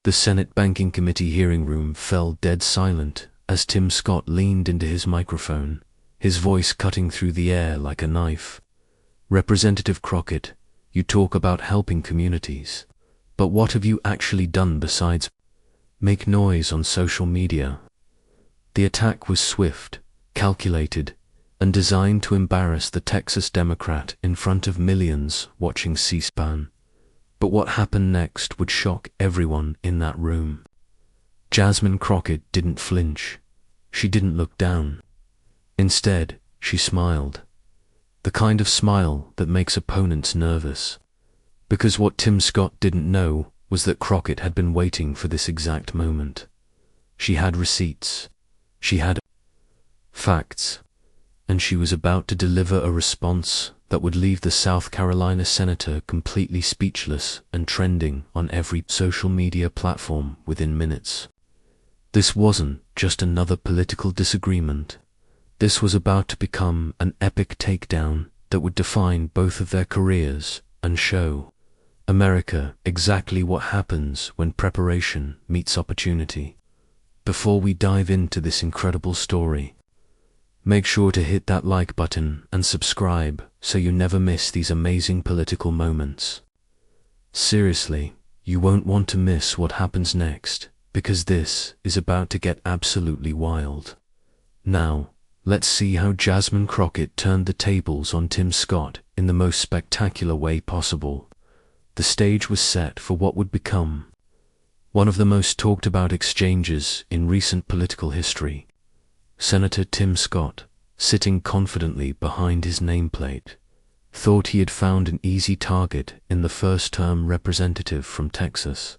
The Senate Banking Committee hearing room fell dead silent as Tim Scott leaned into his microphone, his voice cutting through the air like a knife. Representative Crockett, you talk about helping communities, but what have you actually done besides make noise on social media? The attack was swift, calculated, and designed to embarrass the Texas Democrat in front of millions watching C-SPAN. But what happened next would shock everyone in that room. Jasmine Crockett didn't flinch. She didn't look down. Instead, she smiled. The kind of smile that makes opponents nervous. Because what Tim Scott didn't know was that Crockett had been waiting for this exact moment. She had receipts. She had facts. And she was about to deliver a response that would leave the South Carolina senator completely speechless and trending on every social media platform within minutes. This wasn't just another political disagreement. This was about to become an epic takedown that would define both of their careers and show America exactly what happens when preparation meets opportunity. Before we dive into this incredible story, make sure to hit that like button and subscribe so you never miss these amazing political moments. Seriously, you won't want to miss what happens next, because this is about to get absolutely wild. Now, let's see how Jasmine Crockett turned the tables on Tim Scott in the most spectacular way possible. The stage was set for what would become one of the most talked about exchanges in recent political history. Senator Tim Scott, sitting confidently behind his nameplate, thought he had found an easy target in the first-term representative from Texas.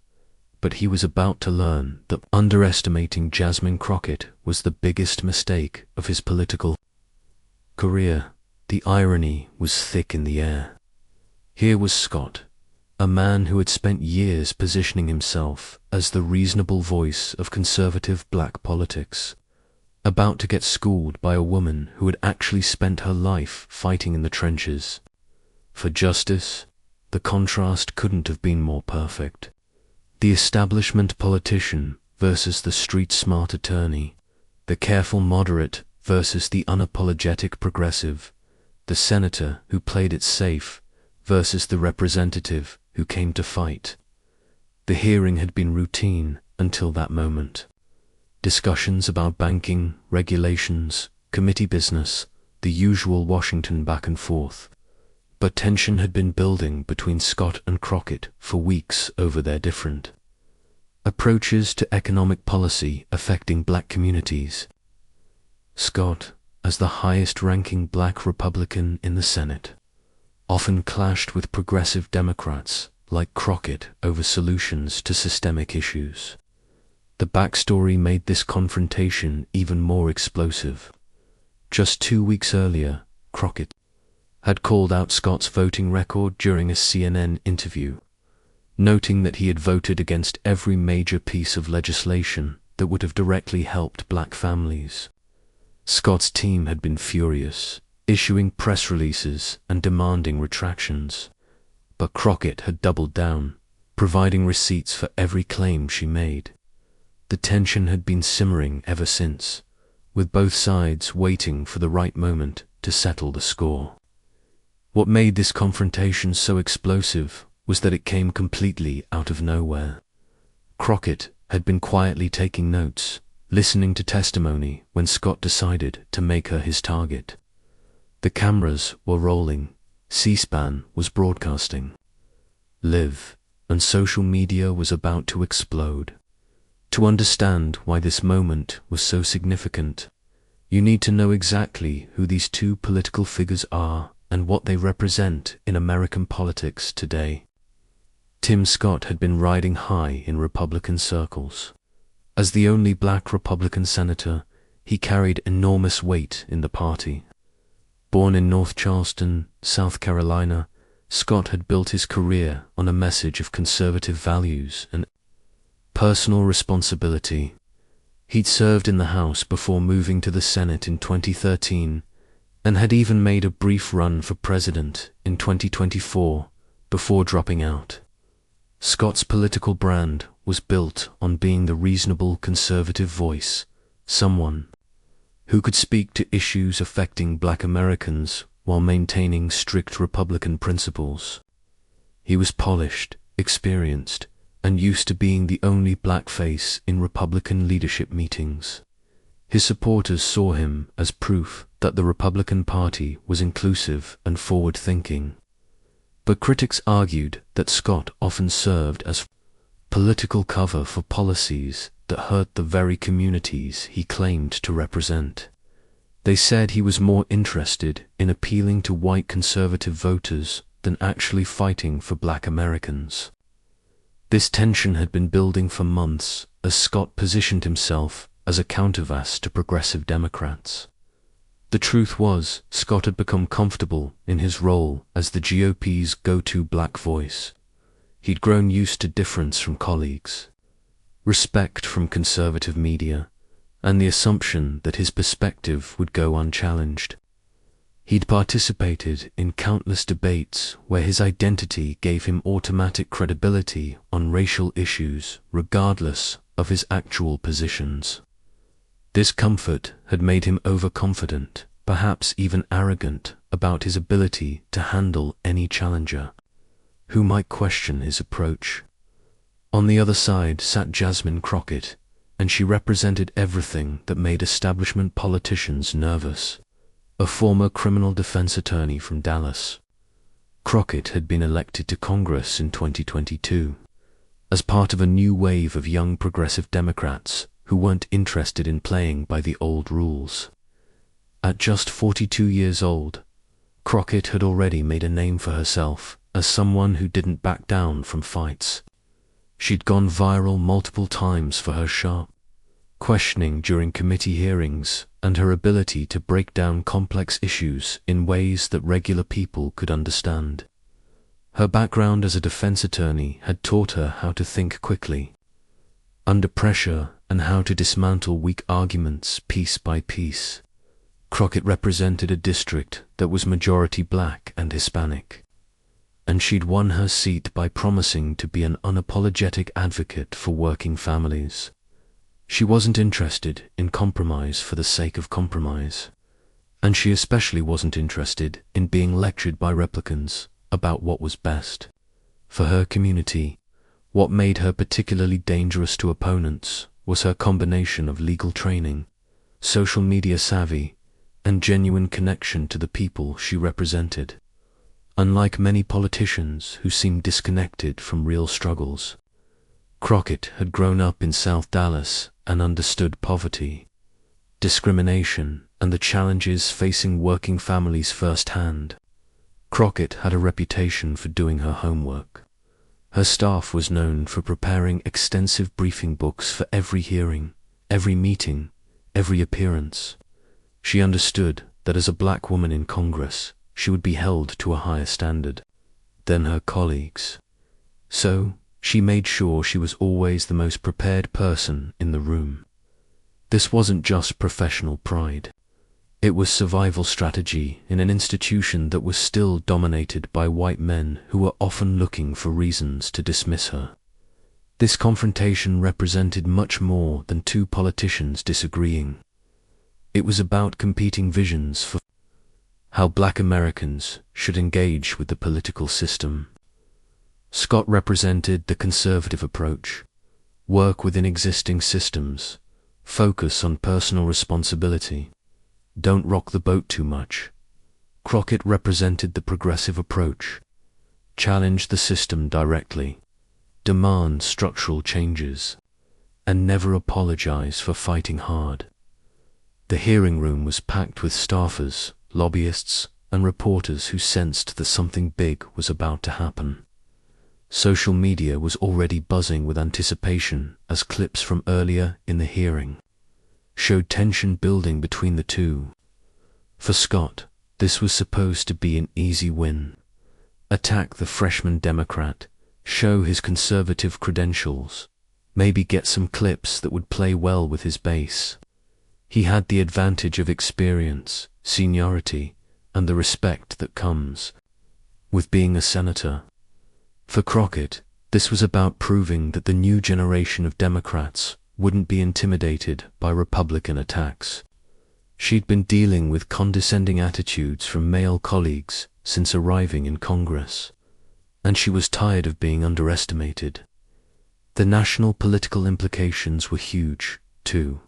But he was about to learn that underestimating Jasmine Crockett was the biggest mistake of his political career. The irony was thick in the air. Here was Scott, a man who had spent years positioning himself as the reasonable voice of conservative black politics, about to get schooled by a woman who had actually spent her life fighting in the trenches for justice. The contrast couldn't have been more perfect. The establishment politician versus the street-smart attorney, the careful moderate versus the unapologetic progressive, the senator who played it safe versus the representative who came to fight. The hearing had been routine until that moment. Discussions about banking, regulations, committee business, the usual Washington back and forth. But tension had been building between Scott and Crockett for weeks over their different approaches to economic policy affecting black communities. Scott, as the highest-ranking black Republican in the Senate, often clashed with progressive Democrats like Crockett over solutions to systemic issues. The backstory made this confrontation even more explosive. Just 2 weeks earlier, Crockett had called out Scott's voting record during a CNN interview, noting that he had voted against every major piece of legislation that would have directly helped black families. Scott's team had been furious, issuing press releases and demanding retractions. But Crockett had doubled down, providing receipts for every claim she made. The tension had been simmering ever since, with both sides waiting for the right moment to settle the score. What made this confrontation so explosive was that it came completely out of nowhere. Crockett had been quietly taking notes, listening to testimony when Scott decided to make her his target. The cameras were rolling, C-SPAN was broadcasting live, and social media was about to explode. To understand why this moment was so significant, you need to know exactly who these two political figures are and what they represent in American politics today. Tim Scott had been riding high in Republican circles. As the only black Republican senator, he carried enormous weight in the party. Born in North Charleston, South Carolina, Scott had built his career on a message of conservative values and personal responsibility. He'd served in the House before moving to the Senate in 2013 and had even made a brief run for president in 2024 before dropping out. Scott's political brand was built on being the reasonable conservative voice, someone who could speak to issues affecting Black Americans while maintaining strict Republican principles. He was polished, experienced, and used to being the only black face in Republican leadership meetings. His supporters saw him as proof that the Republican Party was inclusive and forward-thinking. But critics argued that Scott often served as political cover for policies that hurt the very communities he claimed to represent. They said he was more interested in appealing to white conservative voters than actually fighting for Black Americans. This tension had been building for months as Scott positioned himself as a countervax to progressive Democrats. The truth was, Scott had become comfortable in his role as the GOP's go-to black voice. He'd grown used to difference from colleagues, respect from conservative media, and the assumption that his perspective would go unchallenged. He'd participated in countless debates where his identity gave him automatic credibility on racial issues regardless of his actual positions. This comfort had made him overconfident, perhaps even arrogant, about his ability to handle any challenger who might question his approach. On the other side sat Jasmine Crockett, and she represented everything that made establishment politicians nervous. A former criminal defense attorney from Dallas, Crockett had been elected to Congress in 2022 as part of a new wave of young progressive Democrats who weren't interested in playing by the old rules. At just 42 years old, Crockett had already made a name for herself as someone who didn't back down from fights. She'd gone viral multiple times for her sharp questioning during committee hearings and her ability to break down complex issues in ways that regular people could understand. Her background as a defense attorney had taught her how to think quickly, under pressure, and how to dismantle weak arguments piece by piece. Crockett represented a district that was majority black and Hispanic, and she'd won her seat by promising to be an unapologetic advocate for working families. She wasn't interested in compromise for the sake of compromise, and she especially wasn't interested in being lectured by replicants about what was best for her community. What made her particularly dangerous to opponents was her combination of legal training, social media savvy, and genuine connection to the people she represented. Unlike many politicians who seemed disconnected from real struggles, Crockett had grown up in South Dallas and understood poverty, discrimination, and the challenges facing working families firsthand. Crockett had a reputation for doing her homework. Her staff was known for preparing extensive briefing books for every hearing, every meeting, every appearance. She understood that as a black woman in Congress, she would be held to a higher standard than her colleagues. So, she made sure she was always the most prepared person in the room. This wasn't just professional pride. It was survival strategy in an institution that was still dominated by white men who were often looking for reasons to dismiss her. This confrontation represented much more than two politicians disagreeing. It was about competing visions for how Black Americans should engage with the political system. Scott represented the conservative approach: work within existing systems, focus on personal responsibility, don't rock the boat too much. Crockett represented the progressive approach: challenge the system directly, demand structural changes, and never apologize for fighting hard. The hearing room was packed with staffers, lobbyists, and reporters who sensed that something big was about to happen. Social media was already buzzing with anticipation as clips from earlier in the hearing showed tension building between the two. For Scott, this was supposed to be an easy win. Attack the freshman Democrat, show his conservative credentials, maybe get some clips that would play well with his base. He had the advantage of experience, seniority, and the respect that comes with being a senator. For Crockett, This was about proving that the new generation of Democrats wouldn't be intimidated by Republican attacks. She'd been dealing with condescending attitudes from male colleagues since arriving in Congress, and she was tired of being underestimated. The national political implications were huge, too,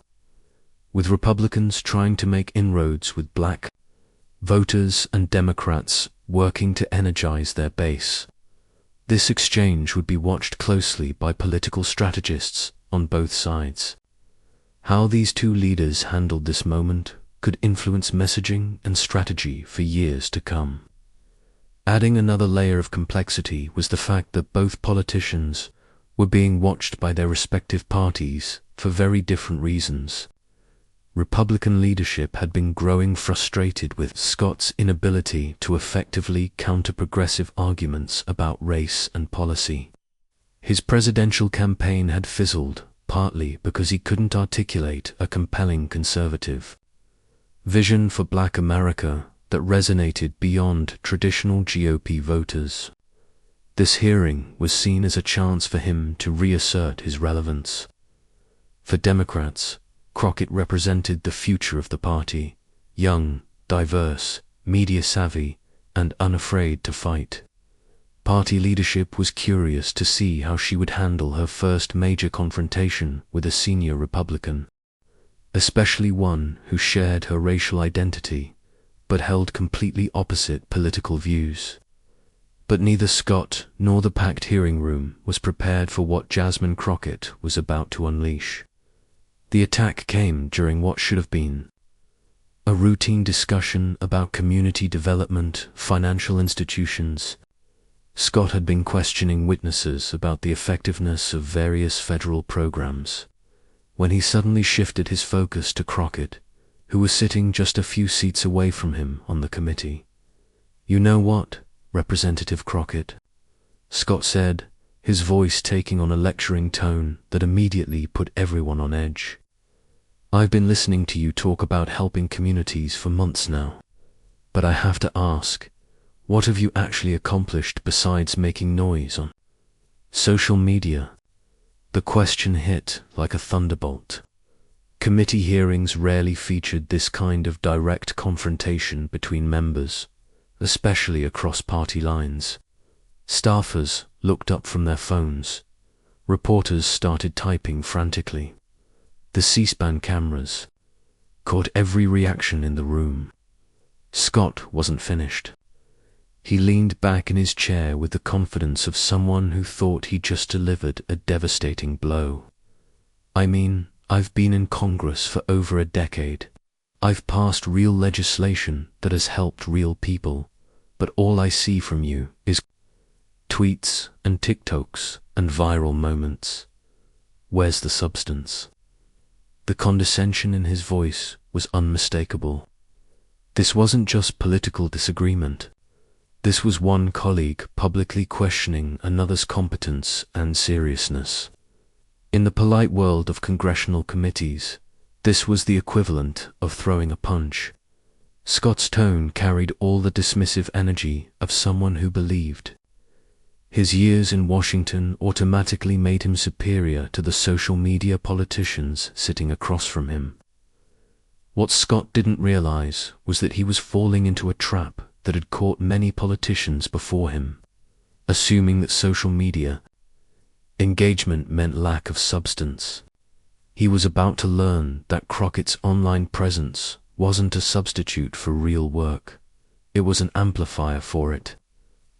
with Republicans trying to make inroads with black voters and Democrats working to energize their base. This exchange would be watched closely by political strategists on both sides. How these two leaders handled this moment could influence messaging and strategy for years to come. Adding another layer of complexity was the fact that both politicians were being watched by their respective parties for very different reasons. Republican leadership had been growing frustrated with Scott's inability to effectively counter progressive arguments about race and policy. His presidential campaign had fizzled, partly because he couldn't articulate a compelling conservative vision for Black America that resonated beyond traditional GOP voters. This hearing was seen as a chance for him to reassert his relevance. For Democrats, Crockett represented the future of the party, young, diverse, media-savvy, and unafraid to fight. Party leadership was curious to see how she would handle her first major confrontation with a senior Republican, especially one who shared her racial identity but held completely opposite political views. But neither Scott nor the packed hearing room was prepared for what Jasmine Crockett was about to unleash. The attack came during what should have been a routine discussion about community development, financial institutions. Scott had been questioning witnesses about the effectiveness of various federal programs, when he suddenly shifted his focus to Crockett, who was sitting just a few seats away from him on the committee. "You know what, Representative Crockett?" Scott said, his voice taking on a lecturing tone that immediately put everyone on edge. "I've been listening to you talk about helping communities for months now, but I have to ask, what have you actually accomplished besides making noise on social media?" The question hit like a thunderbolt. Committee hearings rarely featured this kind of direct confrontation between members, especially across party lines. Staffers looked up from their phones. Reporters started typing frantically. The C-SPAN cameras caught every reaction in the room. Scott wasn't finished. He leaned back in his chair with the confidence of someone who thought he just delivered a devastating blow. "I mean, I've been in Congress for over a decade. I've passed real legislation that has helped real people, but all I see from you is tweets and TikToks and viral moments. Where's the substance?" The condescension in his voice was unmistakable. This wasn't just political disagreement. This was one colleague publicly questioning another's competence and seriousness. In the polite world of congressional committees, this was the equivalent of throwing a punch. Scott's tone carried all the dismissive energy of someone who believed. His years in Washington automatically made him superior to the social media politicians sitting across from him. What Scott didn't realize was that he was falling into a trap that had caught many politicians before him, assuming that social media engagement meant lack of substance. He was about to learn that Crockett's online presence wasn't a substitute for real work. It was an amplifier for it.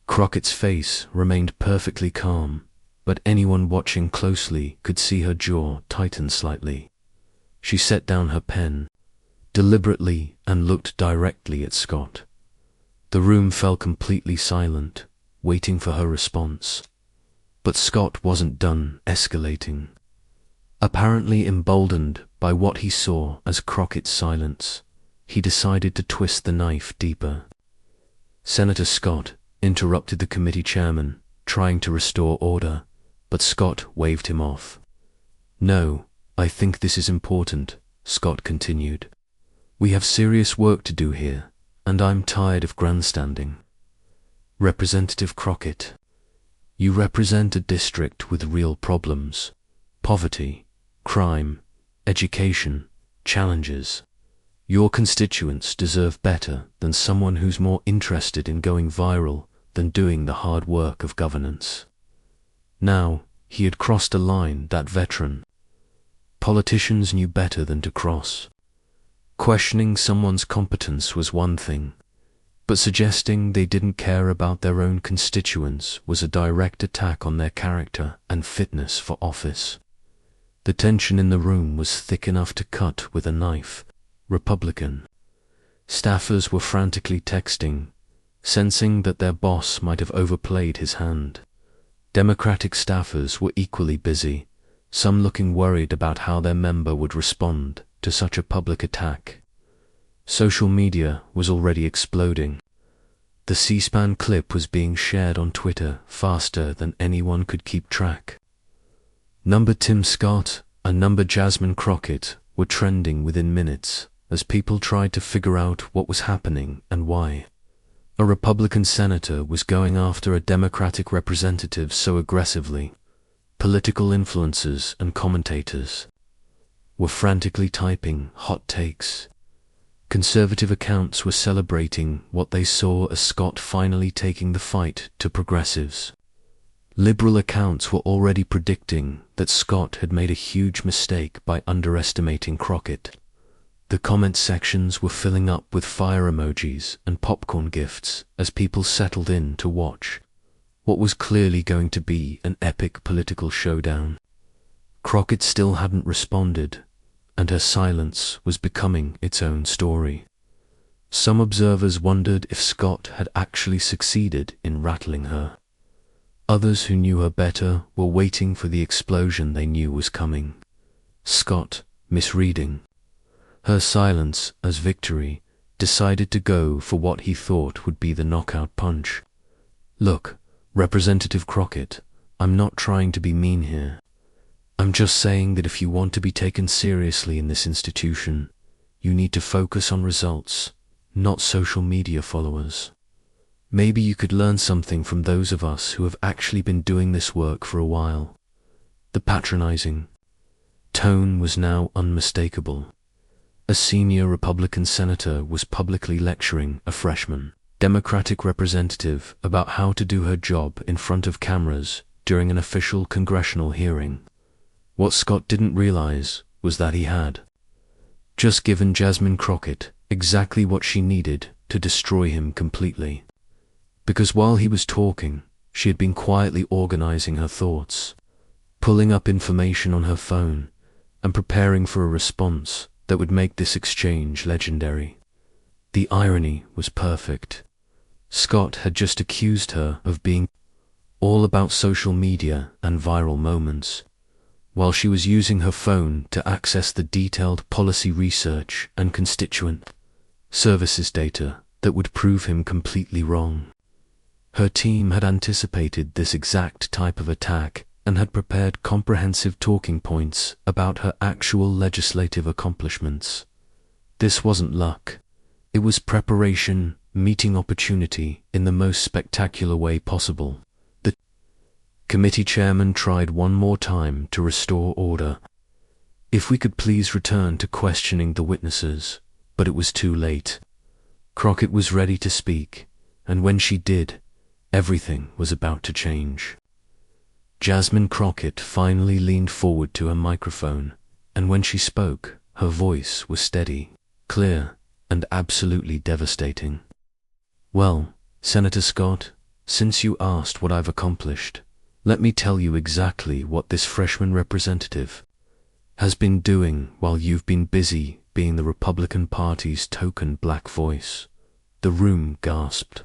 Crockett's face remained perfectly calm, but anyone watching closely could see her jaw tighten slightly. She set down her pen deliberately and looked directly at Scott. The room fell completely silent, waiting for her response. But Scott wasn't done escalating. Apparently emboldened by what he saw as Crockett's silence, he decided to twist the knife deeper. Senator Scott interrupted the committee chairman, trying to restore order, but Scott waved him off. "No, I think this is important," Scott continued. "We have serious work to do here, and I'm tired of grandstanding." Representative Crockett, You represent a district with real problems: poverty, crime, education, challenges. Your constituents deserve better than someone who's more interested in going viral than doing the hard work of governance. Now, he had crossed a line, that veteran. Politicians knew better than to cross. Questioning someone's competence was one thing, but suggesting they didn't care about their own constituents was a direct attack on their character and fitness for office. The tension in the room was thick enough to cut with a knife. Republican staffers were frantically texting, sensing that their boss might have overplayed his hand. Democratic staffers were equally busy, some looking worried about how their member would respond to such a public attack. Social media was already exploding. The C-SPAN clip was being shared on Twitter faster than anyone could keep track. Number Tim Scott and number Jasmine Crockett were trending within minutes as people tried to figure out what was happening and why. A Republican senator was going after a Democratic representative so aggressively. Political influencers and commentators were frantically typing hot takes. Conservative accounts were celebrating what they saw as Scott finally taking the fight to progressives. Liberal accounts were already predicting that Scott had made a huge mistake by underestimating Crockett. The comment sections were filling up with fire emojis and popcorn gifts as people settled in to watch what was clearly going to be an epic political showdown. Crockett still hadn't responded, and her silence was becoming its own story. Some observers wondered if Scott had actually succeeded in rattling her. Others who knew her better were waiting for the explosion they knew was coming. Scott, misreading her silence as victory, decided to go for what he thought would be the knockout punch. "Look, Representative Crockett, I'm not trying to be mean here. I'm just saying that if you want to be taken seriously in this institution, you need to focus on results, not social media followers. Maybe you could learn something from those of us who have actually been doing this work for a while." The patronizing tone was now unmistakable. A senior Republican senator was publicly lecturing a freshman Democratic representative about how to do her job in front of cameras during an official congressional hearing. What Scott didn't realize was that he had just given Jasmine Crockett exactly what she needed to destroy him completely. Because while he was talking, she had been quietly organizing her thoughts, pulling up information on her phone, and preparing for a response that would make this exchange legendary. The irony was perfect. Scott had just accused her of being all about social media and viral moments, while she was using her phone to access the detailed policy research and constituent services data that would prove him completely wrong. Her team had anticipated this exact type of attack and had prepared comprehensive talking points about her actual legislative accomplishments. This wasn't luck. It was preparation meeting opportunity in the most spectacular way possible. The committee chairman tried one more time to restore order. "If we could please return to questioning the witnesses," but it was too late. Crockett was ready to speak, and when she did, everything was about to change. Jasmine Crockett finally leaned forward to her microphone, and when she spoke, her voice was steady, clear, and absolutely devastating. "Well, Senator Scott, since you asked what I've accomplished, let me tell you exactly what this freshman representative has been doing while you've been busy being the Republican Party's token black voice." The room gasped.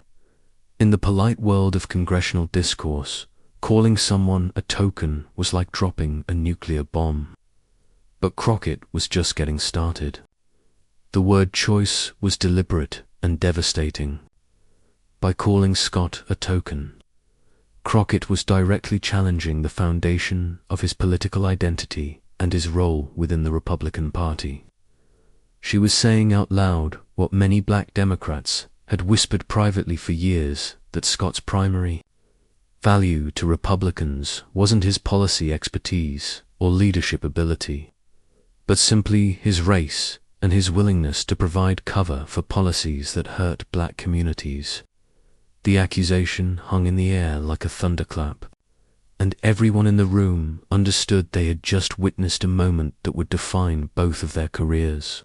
In the polite world of congressional discourse, calling someone a token was like dropping a nuclear bomb. But Crockett was just getting started. The word choice was deliberate and devastating. By calling Scott a token, Crockett was directly challenging the foundation of his political identity and his role within the Republican Party. She was saying out loud what many black Democrats had whispered privately for years, that Scott's primary value to Republicans wasn't his policy expertise or leadership ability, but simply his race and his willingness to provide cover for policies that hurt black communities. The accusation hung in the air like a thunderclap, and everyone in the room understood they had just witnessed a moment that would define both of their careers.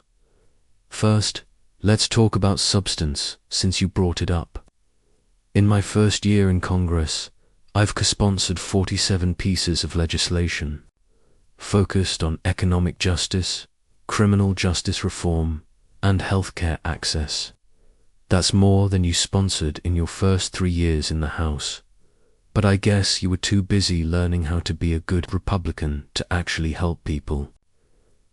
First, let's talk about substance, since you brought it up. In my first year in Congress, I've co-sponsored 47 pieces of legislation, focused on economic justice, criminal justice reform, and healthcare access. That's more than you sponsored in your first 3 years in the House. But I guess you were too busy learning how to be a good Republican to actually help people.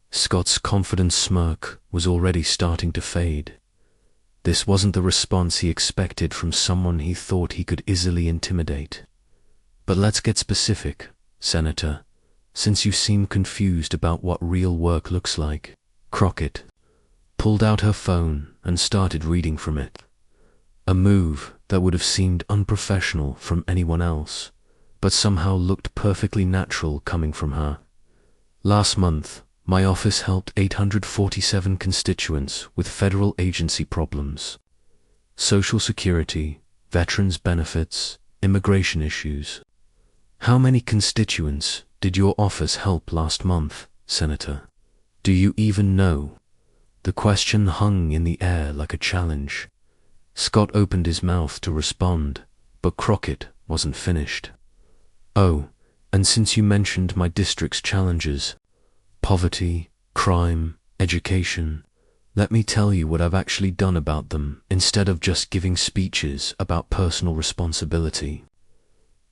Scott's confident smirk was already starting to fade. This wasn't the response he expected from someone he thought he could easily intimidate. But let's get specific, Senator, since you seem confused about what real work looks like. Crockett pulled out her phone and started reading from it. A move that would have seemed unprofessional from anyone else, but somehow looked perfectly natural coming from her. Last month, my office helped 847 constituents with federal agency problems. Social Security, veterans benefits, immigration issues. How many constituents did your office help last month, Senator? Do you even know? The question hung in the air like a challenge. Scott opened his mouth to respond, but Crockett wasn't finished. Oh, and since you mentioned my district's challenges, poverty, crime, education, let me tell you what I've actually done about them instead of just giving speeches about personal responsibility.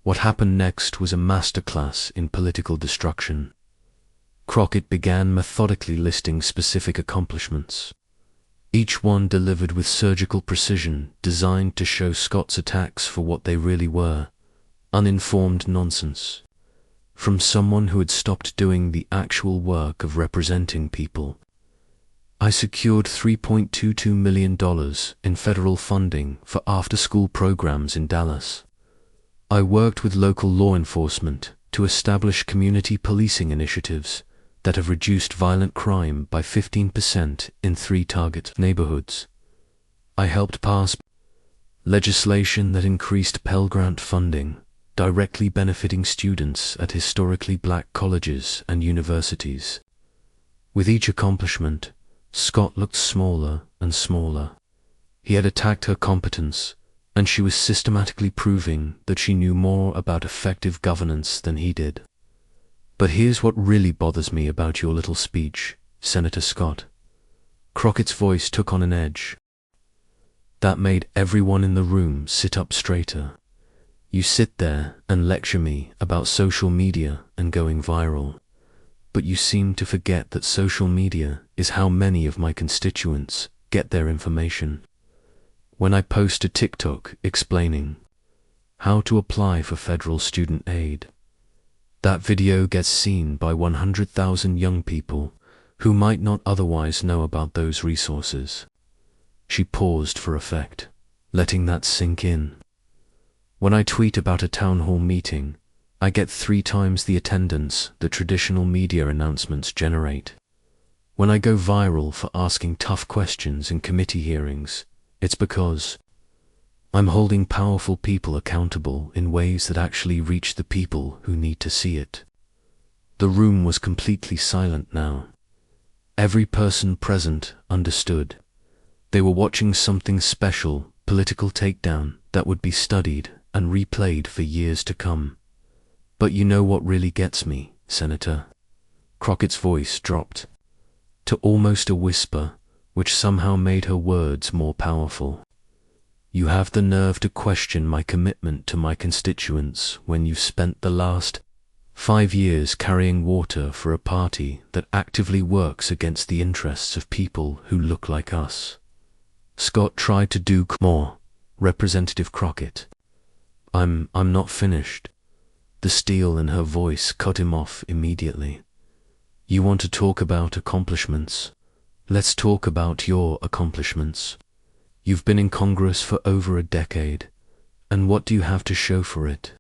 What happened next was a masterclass in political destruction. Crockett began methodically listing specific accomplishments, each one delivered with surgical precision designed to show Scott's attacks for what they really were: uninformed nonsense. From someone who had stopped doing the actual work of representing people. I secured $3.22 million in federal funding for after-school programs in Dallas. I worked with local law enforcement to establish community policing initiatives that have reduced violent crime by 15% in 3 target neighborhoods. I helped pass legislation that increased Pell Grant funding, directly benefiting students at historically black colleges and universities. With each accomplishment, Scott looked smaller and smaller. He had attacked her competence, and she was systematically proving that she knew more about effective governance than he did. But here's what really bothers me about your little speech, Senator Scott. Crockett's voice took on an edge that made everyone in the room sit up straighter. You sit there and lecture me about social media and going viral, but you seem to forget that social media is how many of my constituents get their information. When I post a TikTok explaining how to apply for federal student aid, that video gets seen by 100,000 young people who might not otherwise know about those resources. She paused for effect, letting that sink in. When I tweet about a town hall meeting, I get 3 times the attendance that traditional media announcements generate. When I go viral for asking tough questions in committee hearings, it's because I'm holding powerful people accountable in ways that actually reach the people who need to see it. The room was completely silent now. Every person present understood. They were watching something special, political takedown that would be studied and replayed for years to come. But you know what really gets me, Senator? Crockett's voice dropped to almost a whisper, which somehow made her words more powerful. You have the nerve to question my commitment to my constituents when you've spent the last 5 years carrying water for a party that actively works against the interests of people who look like us. Scott tried to do more. Representative Crockett. I'm not finished. The steel in her voice cut him off immediately. You want to talk about accomplishments? Let's talk about your accomplishments. You've been in Congress for over a decade, and what do you have to show for it?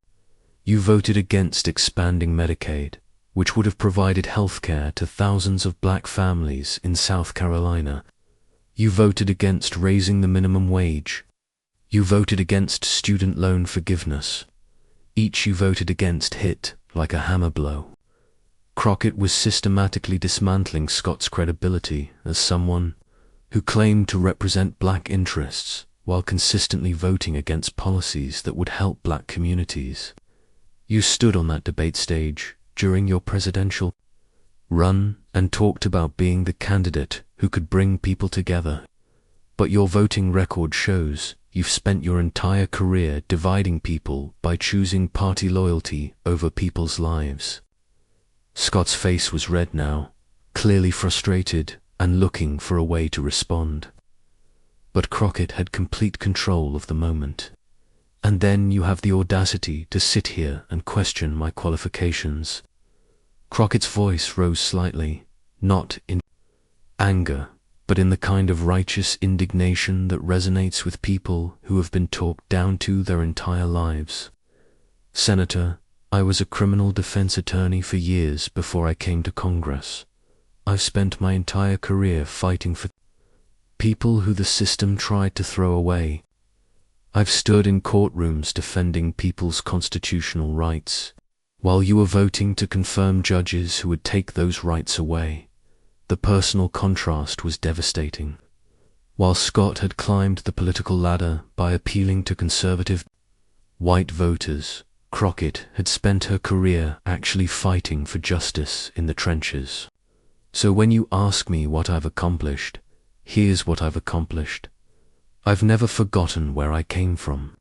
You voted against expanding Medicaid, which would have provided health care to thousands of black families in South Carolina. You voted against raising the minimum wage. You voted against student loan forgiveness. Each you voted against hit like a hammer blow. Crockett was systematically dismantling Scott's credibility as someone who claimed to represent black interests while consistently voting against policies that would help black communities. You stood on that debate stage during your presidential run and talked about being the candidate who could bring people together. But your voting record shows you've spent your entire career dividing people by choosing party loyalty over people's lives. Scott's face was red now, clearly frustrated and looking for a way to respond. But Crockett had complete control of the moment. And then you have the audacity to sit here and question my qualifications. Crockett's voice rose slightly, not in anger, but in the kind of righteous indignation that resonates with people who have been talked down to their entire lives. Senator, I was a criminal defense attorney for years before I came to Congress. I've spent my entire career fighting for people who the system tried to throw away. I've stood in courtrooms defending people's constitutional rights, while you were voting to confirm judges who would take those rights away. The personal contrast was devastating. While Scott had climbed the political ladder by appealing to conservative white voters, Crockett had spent her career actually fighting for justice in the trenches. So when you ask me what I've accomplished, here's what I've accomplished. I've never forgotten where I came from.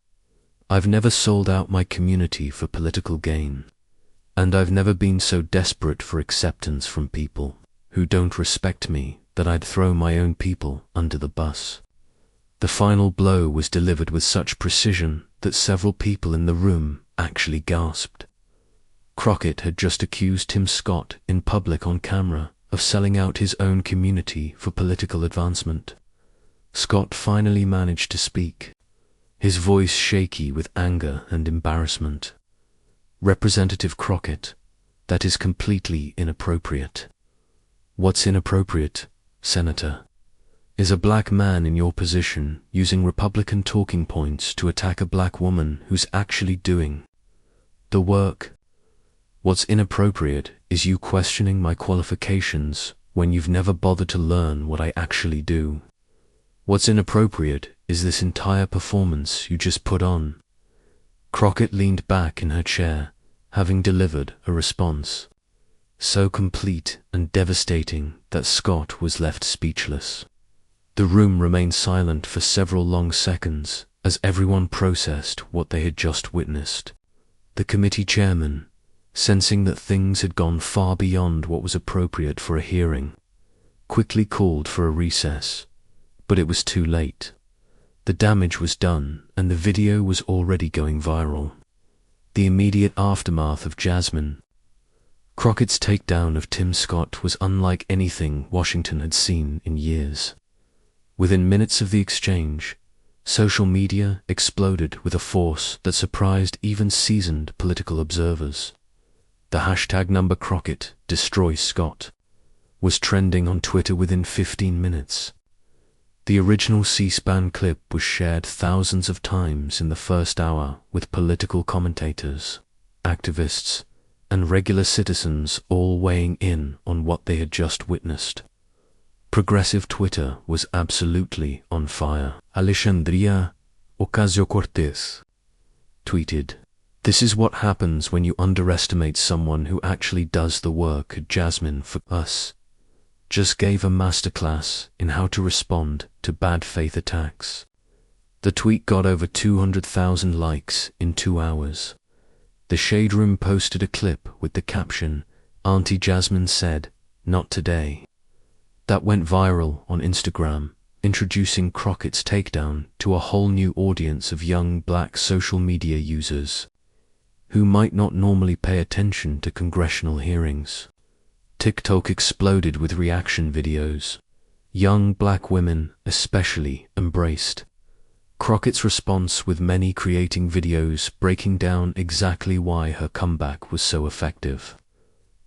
I've never sold out my community for political gain. And I've never been so desperate for acceptance from people who don't respect me that I'd throw my own people under the bus. The final blow was delivered with such precision that several people in the room actually gasped. Crockett had just accused Tim Scott in public on camera of selling out his own community for political advancement. Scott finally managed to speak, his voice shaky with anger and embarrassment. Representative Crockett, that is completely inappropriate. What's inappropriate, Senator, is a black man in your position using Republican talking points to attack a black woman who's actually doing the work. What's inappropriate is you questioning my qualifications when you've never bothered to learn what I actually do. What's inappropriate is this entire performance you just put on. Crockett leaned back in her chair, having delivered a response so complete and devastating that Scott was left speechless. The room remained silent for several long seconds as everyone processed what they had just witnessed. The committee chairman, sensing that things had gone far beyond what was appropriate for a hearing, quickly called for a recess, but it was too late. The damage was done and the video was already going viral. The immediate aftermath of Jasmine Crockett's takedown of Tim Scott was unlike anything Washington had seen in years. Within minutes of the exchange, social media exploded with a force that surprised even seasoned political observers. The hashtag #Crockett Destroy Scott was trending on Twitter within 15 minutes. The original C-SPAN clip was shared thousands of times in the first hour with political commentators, activists, and regular citizens all weighing in on what they had just witnessed. Progressive Twitter was absolutely on fire. Alexandria Ocasio-Cortez tweeted, "This is what happens when you underestimate someone who actually does the work at Jasmine for us. Just gave a masterclass in how to respond to bad faith attacks." The tweet got over 200,000 likes in 2 hours. The Shade Room posted a clip with the caption, "Auntie Jasmine said, not today." That went viral on Instagram, introducing Crockett's takedown to a whole new audience of young black social media users who might not normally pay attention to congressional hearings. TikTok exploded with reaction videos. Young black women especially embraced Crockett's response, with many creating videos breaking down exactly why her comeback was so effective.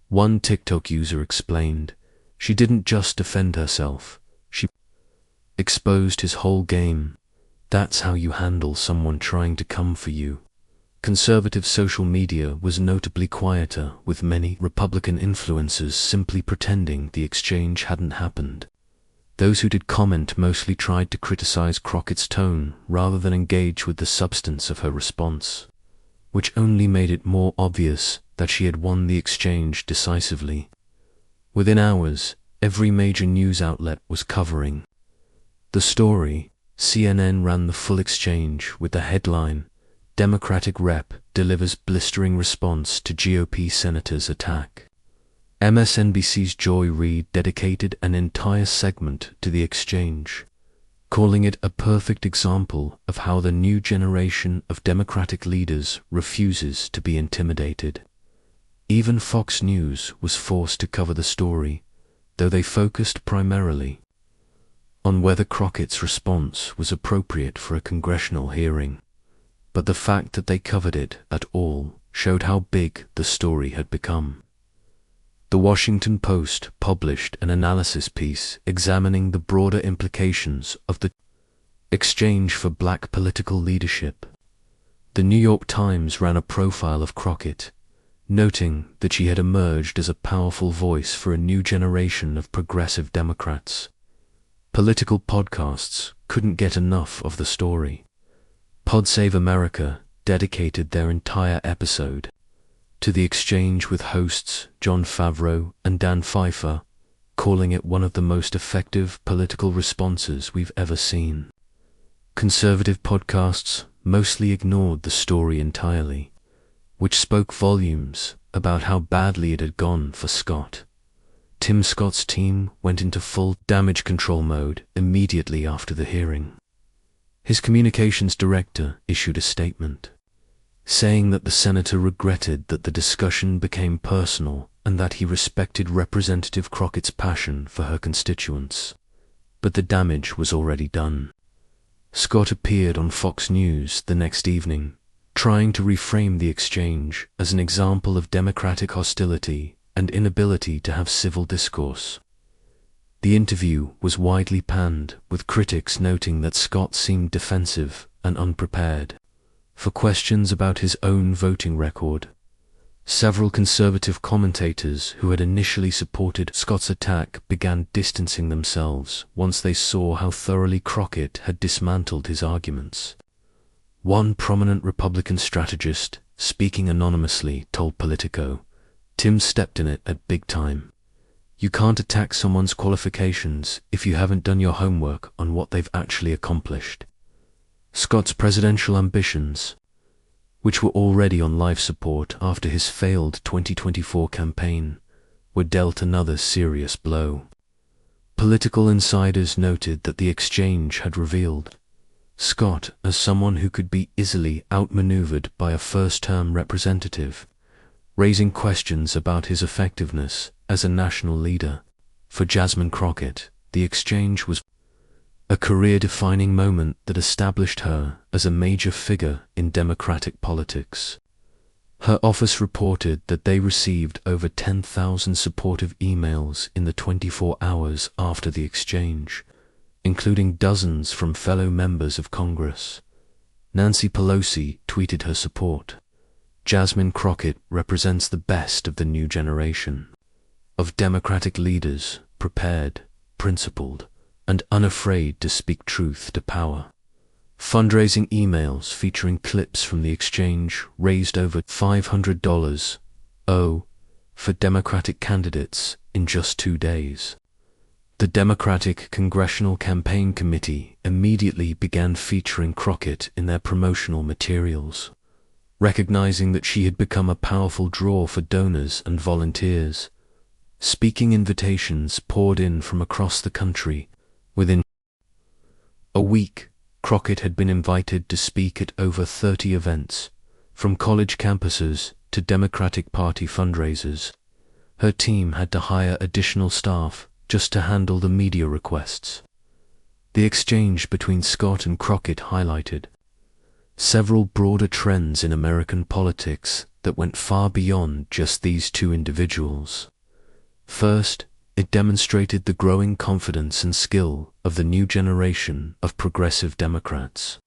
One TikTok user explained, "She didn't just defend herself, she exposed his whole game. That's how you handle someone trying to come for you." Conservative social media was notably quieter, with many Republican influencers simply pretending the exchange hadn't happened. Those who did comment mostly tried to criticize Crockett's tone rather than engage with the substance of her response, which only made it more obvious that she had won the exchange decisively. Within hours, every major news outlet was covering the story. CNN ran the full exchange with the headline, "Democratic Rep Delivers Blistering Response to GOP Senator's Attack." MSNBC's Joy Reid dedicated an entire segment to the exchange, calling it a perfect example of how the new generation of Democratic leaders refuses to be intimidated. Even Fox News was forced to cover the story, though they focused primarily on whether Crockett's response was appropriate for a congressional hearing. But the fact that they covered it at all showed how big the story had become. The Washington Post published an analysis piece examining the broader implications of the exchange for black political leadership. The New York Times ran a profile of Crockett, noting that she had emerged as a powerful voice for a new generation of progressive Democrats. Political podcasts couldn't get enough of the story. Pod Save America dedicated their entire episode to the exchange with hosts Jon Favreau and Dan Pfeiffer, calling it one of the most effective political responses we've ever seen. Conservative podcasts mostly ignored the story entirely, which spoke volumes about how badly it had gone for Scott. Tim Scott's team went into full damage control mode immediately after the hearing. His communications director issued a statement, saying that the senator regretted that the discussion became personal and that he respected Representative Crockett's passion for her constituents. But the damage was already done. Scott appeared on Fox News the next evening, trying to reframe the exchange as an example of Democratic hostility and inability to have civil discourse. The interview was widely panned, with critics noting that Scott seemed defensive and unprepared for questions about his own voting record. Several conservative commentators who had initially supported Scott's attack began distancing themselves once they saw how thoroughly Crockett had dismantled his arguments. One prominent Republican strategist, speaking anonymously, told Politico, "Tim stepped in it at big time. You can't attack someone's qualifications if you haven't done your homework on what they've actually accomplished." Scott's presidential ambitions, which were already on life support after his failed 2024 campaign, were dealt another serious blow. Political insiders noted that the exchange had revealed Scott as someone who could be easily outmaneuvered by a first-term representative, raising questions about his effectiveness as a national leader. For Jasmine Crockett, the exchange was a career-defining moment that established her as a major figure in Democratic politics. Her office reported that they received over 10,000 supportive emails in the 24 hours after the exchange, including dozens from fellow members of Congress. Nancy Pelosi tweeted her support. Jasmine Crockett represents the best of the new generation of Democratic leaders, prepared, principled, and unafraid to speak truth to power. Fundraising emails featuring clips from the exchange raised over $500 for Democratic candidates in just 2 days. The Democratic Congressional Campaign Committee immediately began featuring Crockett in their promotional materials, recognizing that she had become a powerful draw for donors and volunteers. Speaking invitations poured in from across the country. Within a week, Crockett had been invited to speak at over 30 events, from college campuses to Democratic Party fundraisers. Her team had to hire additional staff just to handle the media requests. The exchange between Scott and Crockett highlighted several broader trends in American politics that went far beyond just these two individuals. First, it demonstrated the growing confidence and skill of the new generation of progressive Democrats.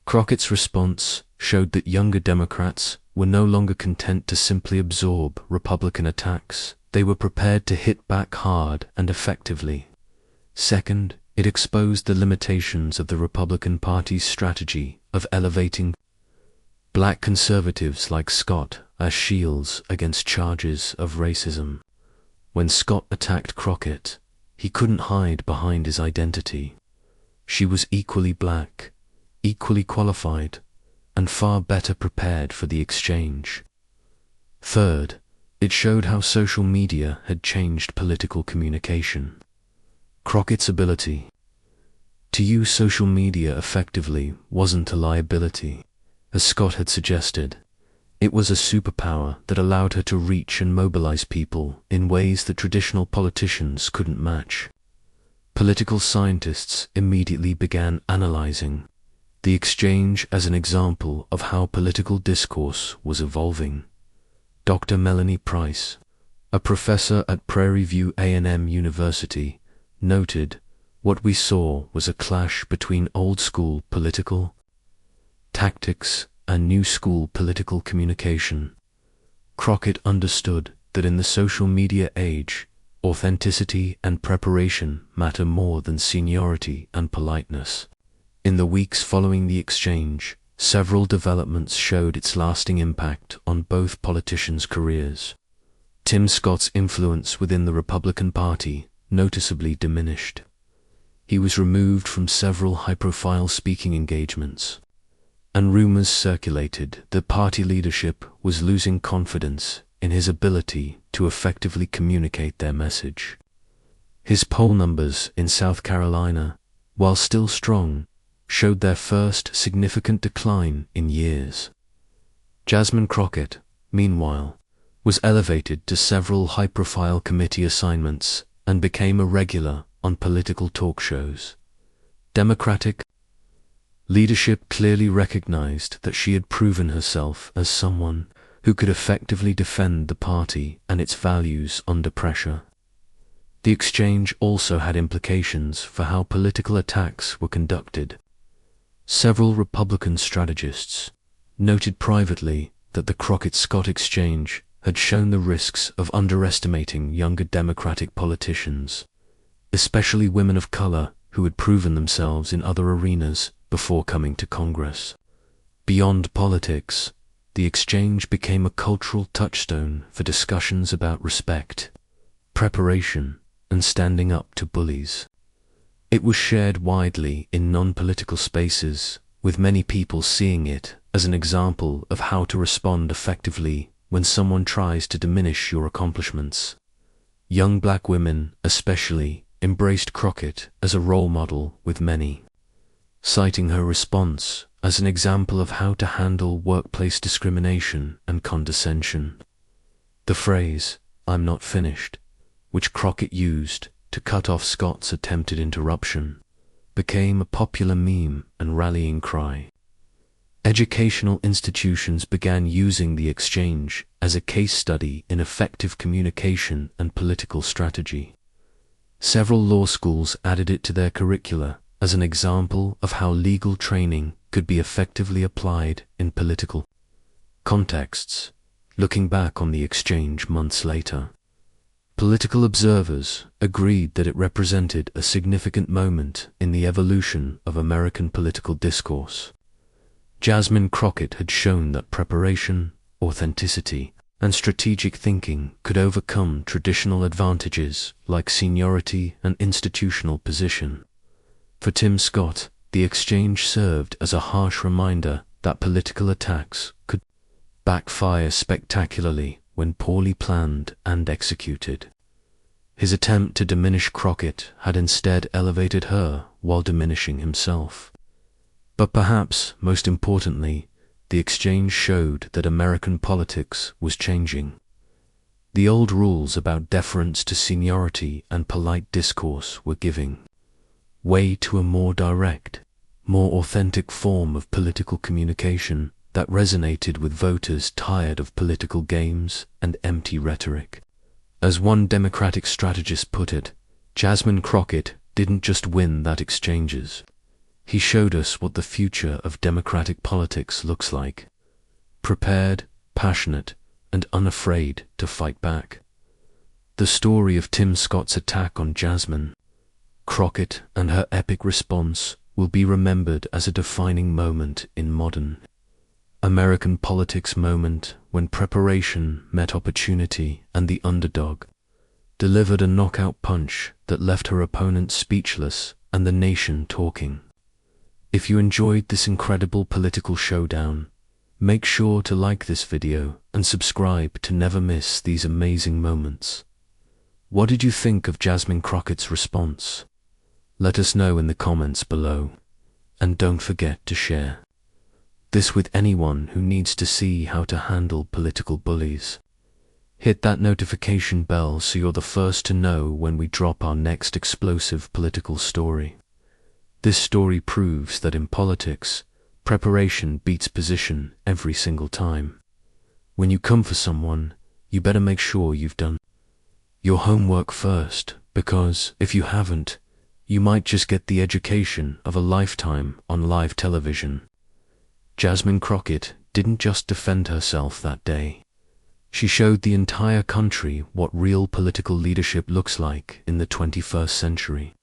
Crockett's response showed that younger Democrats were no longer content to simply absorb Republican attacks. They were prepared to hit back hard and effectively. Second, it exposed the limitations of the Republican Party's strategy of elevating black conservatives like Scott as shields against charges of racism. When Scott attacked Crockett, he couldn't hide behind his identity. She was equally black, equally qualified, and far better prepared for the exchange. Third, it showed how social media had changed political communication. Crockett's ability to use social media effectively wasn't a liability, as Scott had suggested. It was a superpower that allowed her to reach and mobilize people in ways that traditional politicians couldn't match. Political scientists immediately began analyzing the exchange as an example of how political discourse was evolving. Dr. Melanie Price, a professor at Prairie View A&M University, noted, "What we saw was a clash between old-school political tactics and new-school political communication." Crockett understood that in the social media age, authenticity and preparation matter more than seniority and politeness. In the weeks following the exchange, several developments showed its lasting impact on both politicians' careers. Tim Scott's influence within the Republican Party noticeably diminished. He was removed from several high-profile speaking engagements, and rumors circulated that party leadership was losing confidence in his ability to effectively communicate their message. His poll numbers in South Carolina, while still strong, showed their first significant decline in years. Jasmine Crockett, meanwhile, was elevated to several high-profile committee assignments and became a regular on political talk shows. Democratic leadership clearly recognized that she had proven herself as someone who could effectively defend the party and its values under pressure. The exchange also had implications for how political attacks were conducted. Several Republican strategists noted privately that the Crockett-Scott exchange had shown the risks of underestimating younger Democratic politicians, especially women of color who had proven themselves in other arenas before coming to Congress. Beyond politics, the exchange became a cultural touchstone for discussions about respect, preparation, and standing up to bullies. It was shared widely in non-political spaces, with many people seeing it as an example of how to respond effectively when someone tries to diminish your accomplishments. Young black women, especially, embraced Crockett as a role model with many, citing her response as an example of how to handle workplace discrimination and condescension. The phrase, "I'm not finished," which Crockett used to cut off Scott's attempted interruption, became a popular meme and rallying cry. Educational institutions began using the exchange as a case study in effective communication and political strategy. Several law schools added it to their curricula as an example of how legal training could be effectively applied in political contexts. Looking back on the exchange months later, political observers agreed that it represented a significant moment in the evolution of American political discourse. Jasmine Crockett had shown that preparation, authenticity, and strategic thinking could overcome traditional advantages like seniority and institutional position. For Tim Scott, the exchange served as a harsh reminder that political attacks could backfire spectacularly when poorly planned and executed. His attempt to diminish Crockett had instead elevated her while diminishing himself. But perhaps most importantly, the exchange showed that American politics was changing. The old rules about deference to seniority and polite discourse were giving way to a more direct, more authentic form of political communication that resonated with voters tired of political games and empty rhetoric. As one Democratic strategist put it, Jasmine Crockett didn't just win that exchanges. He showed us what the future of democratic politics looks like. Prepared, passionate, and unafraid to fight back. The story of Tim Scott's attack on Jasmine Crockett and her epic response will be remembered as a defining moment in modern American politics, moment when preparation met opportunity and the underdog delivered a knockout punch that left her opponent speechless and the nation talking. If you enjoyed this incredible political showdown, make sure to like this video and subscribe to never miss these amazing moments. What did you think of Jasmine Crockett's response? Let us know in the comments below. And don't forget to share this with anyone who needs to see how to handle political bullies. Hit that notification bell so you're the first to know when we drop our next explosive political story. This story proves that in politics, preparation beats position every single time. When you come for someone, you better make sure you've done your homework first, because if you haven't, you might just get the education of a lifetime on live television. Jasmine Crockett didn't just defend herself that day. She showed the entire country what real political leadership looks like in the 21st century.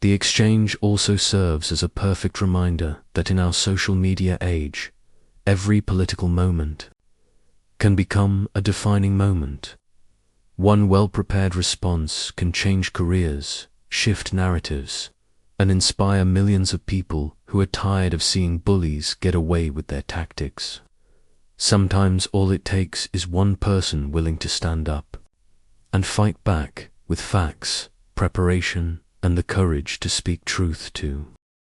The exchange also serves as a perfect reminder that in our social media age, every political moment can become a defining moment. One well-prepared response can change careers, shift narratives, and inspire millions of people who are tired of seeing bullies get away with their tactics. Sometimes all it takes is one person willing to stand up and fight back with facts, preparation, and the courage to speak truth to